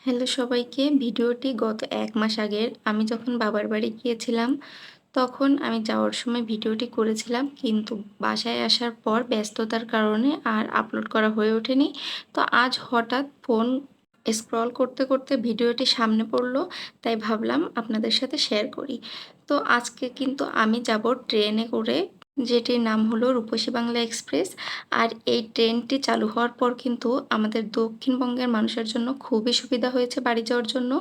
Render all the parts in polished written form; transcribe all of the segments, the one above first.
Hello সবাইকে। ভিডিওটি গত ১ মাস আগের। আমি যখন বাবার বাড়ি গিয়েছিলাম, তখন আমি যাওয়ার সময় ভিডিওটি করেছিলাম। কিন্তু বাসায় আসার পর ব্যস্ততার কারণে আর আপলোড করা হয়ে ওঠেনি। তো আজ হঠাৎ ফোন স্ক্রল করতে, করতে ভিডিওটি সামনে পড়ল। তাই ভাবলাম আপনাদের সাথে শেয়ার করি। তো আজকে কিন্তু আমি যাব ট্রেনে করে, যেটির নাম হলো রূপসী বাংলা এক্সপ্রেস। আর এই ট্রেনটি চালু হওয়ার পর কিন্তু আমাদের দক্ষিণবঙ্গের মানুষের জন্য খুবই সুবিধা হয়েছে বাড়ি যাওয়ার জন্য।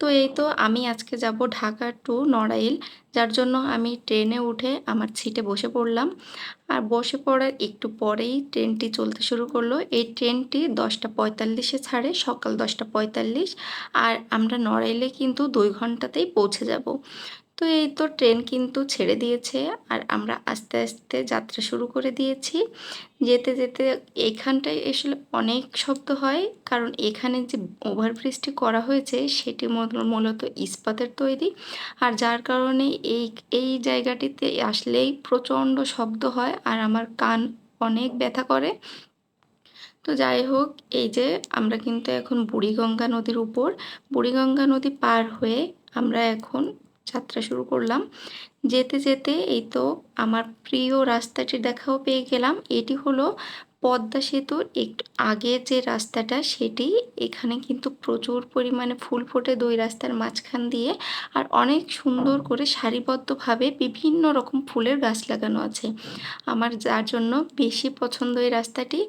তো এই তো আমি আজকে যাব ঢাকা টু নড়াইল, যার জন্য আমি ট্রেনে উঠে আমার সিটে বসে পড়লাম। আর বসে পড়ার একটু পরেই ট্রেনটি চলতে শুরু করলো। এই ট্রেনটি 10টা 45-এ ছাড়ে, সকাল 10টা 45। আর আমরা নড়াইলে কিন্তু 2 ঘন্টাতেই পৌঁছে যাব। তো এই তো ট্রেন কিন্তু ছেড়ে দিয়েছে আর আমরা আস্তে, আস্তে যাত্রা শুরু করে দিয়েছি। যেতে, যেতে এইখানটায় আসলে অনেক শব্দ হয়। কারণ এখানে যে ওভারব্রিজটি করা হয়েছে সেটি মূলত ইস্পাতের তৈরি। আর যার কারণে এই জায়গাটিতে আসলেই প্রচণ্ড শব্দ হয় আর আমার কান অনেক ব্যথা করে। তো যাই হোক, এই যে আমরা কিন্তু এখন বুড়িগঙ্গা নদীর উপর, বুড়িগঙ্গা নদী পার হয়ে আমরা এখন যাত্রা শুরু করলাম। যেতে, যেতে এই তো আমার প্রিয় রাস্তাটির দেখাও পেয়ে গেলাম। এটি হলো পদ্মা সেতুর একটু আগে যে রাস্তাটা সেটি। এখানে কিন্তু প্রচুর পরিমাণে ফুল ফোটে ২ রাস্তার মাঝখান দিয়ে। আর অনেক সুন্দর করে সারিবদ্ধভাবে বিভিন্ন রকম ফুলের গাছ লাগানো আছে। আমার যার জন্য বেশি পছন্দ এই রাস্তাটি।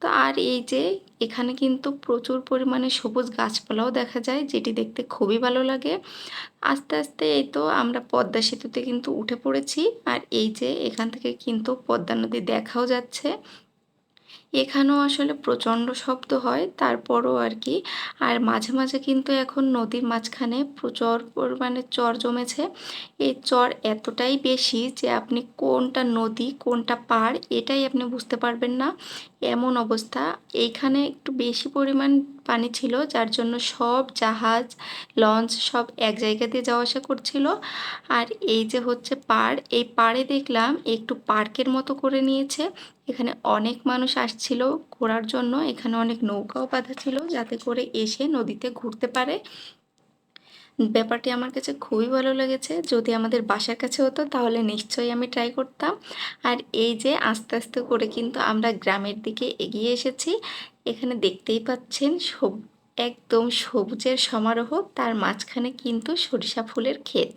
তো আর এই যে এখানে কিন্তু প্রচুর পরিমাণে সবুজ গাছপালাও দেখা যায়, যেটি দেখতে খুবই ভালো লাগে। আস্তে, আস্তে এই তো আমরা পদ্মা সেতুতে কিন্তু উঠে পড়েছি। আর এই যে এখান থেকে কিন্তু পদ্মা নদী দেখাও যাচ্ছে। এখানেও আসলে প্রচণ্ড শব্দ হয়, তারপরও আর কি। আর মাঝে, মাঝে কিন্তু এখন নদীর মাঝখানে প্রচুর পরিমাণে চর জমেছে। এই চর এতটাই বেশি যে আপনি কোনটা নদী, কোনটা পাড় এটাই আপনি বুঝতে পারবেন না, এমন অবস্থা। এইখানে একটু বেশি পরিমাণ পানি ছিল, যার জন্য সব জাহাজ, লঞ্চ সব এক জায়গা দিয়ে যাওয়া আসা করছিল। আর এই যে হচ্ছে পাড়, এই পাড়ে দেখলাম একটু পার্কের মতো করে নিয়েছে। এখানে অনেক মানুষ আসছিল ঘোরার জন্য। এখানে অনেক নৌকাও বাঁধা ছিল যাতে করে এসে নদীতে ঘুরতে পারে। ব্যাপারটি আমার কাছে খুবই ভালো লেগেছে। যদি আমাদের বাসার কাছে হতো তাহলে নিশ্চয়ই আমি ট্রাই করতাম। আর এই যে আস্তে, আস্তে করে কিন্তু আমরা গ্রামের দিকে এগিয়ে এসেছি। এখানে দেখতেই পাচ্ছেন একদম সবুজের সমারোহ। তার মাঝখানে কিন্তু সরিষা ফুলের ক্ষেত।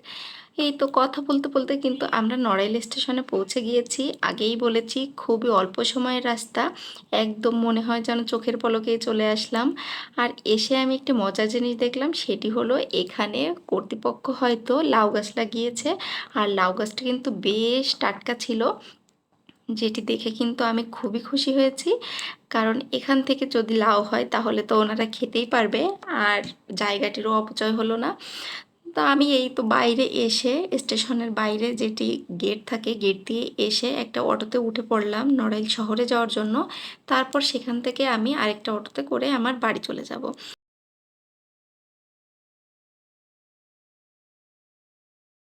এই তো কথা বলতে, বলতে কিন্তু আমরা নড়াইল স্টেশনে পৌঁছে গিয়েছি। আগেই বলেছি খুবই অল্প সময়ের রাস্তা। একদম মনে হয় যেন চোখের পলকেই চলে আসলাম। আর এসে আমি একটি মজার জিনিস দেখলাম, সেটি হলো এখানে কর্তৃপক্ষ হয়তো লাউ গাছ লাগিয়েছে। আর লাউ গাছটা কিন্তু বেশ টাটকা ছিল, যেটি দেখে কিন্তু আমি খুবই খুশি হয়েছি। কারণ এখান থেকে যদি লাউ হয় তাহলে তো ওনারা খেতেই পারবে আর জায়গাটিরও অপচয় হলো না। তো আমি এই তো বাইরে এসে স্টেশনের বাইরে যেটি গেট থাকে, গেট দিয়ে এসে একটা অটোতে উঠে পড়লাম নড়াইল শহরে যাওয়ার জন্য। তারপর সেখান থেকে আমি আরেকটা অটোতে করে আমার বাড়ি চলে যাব।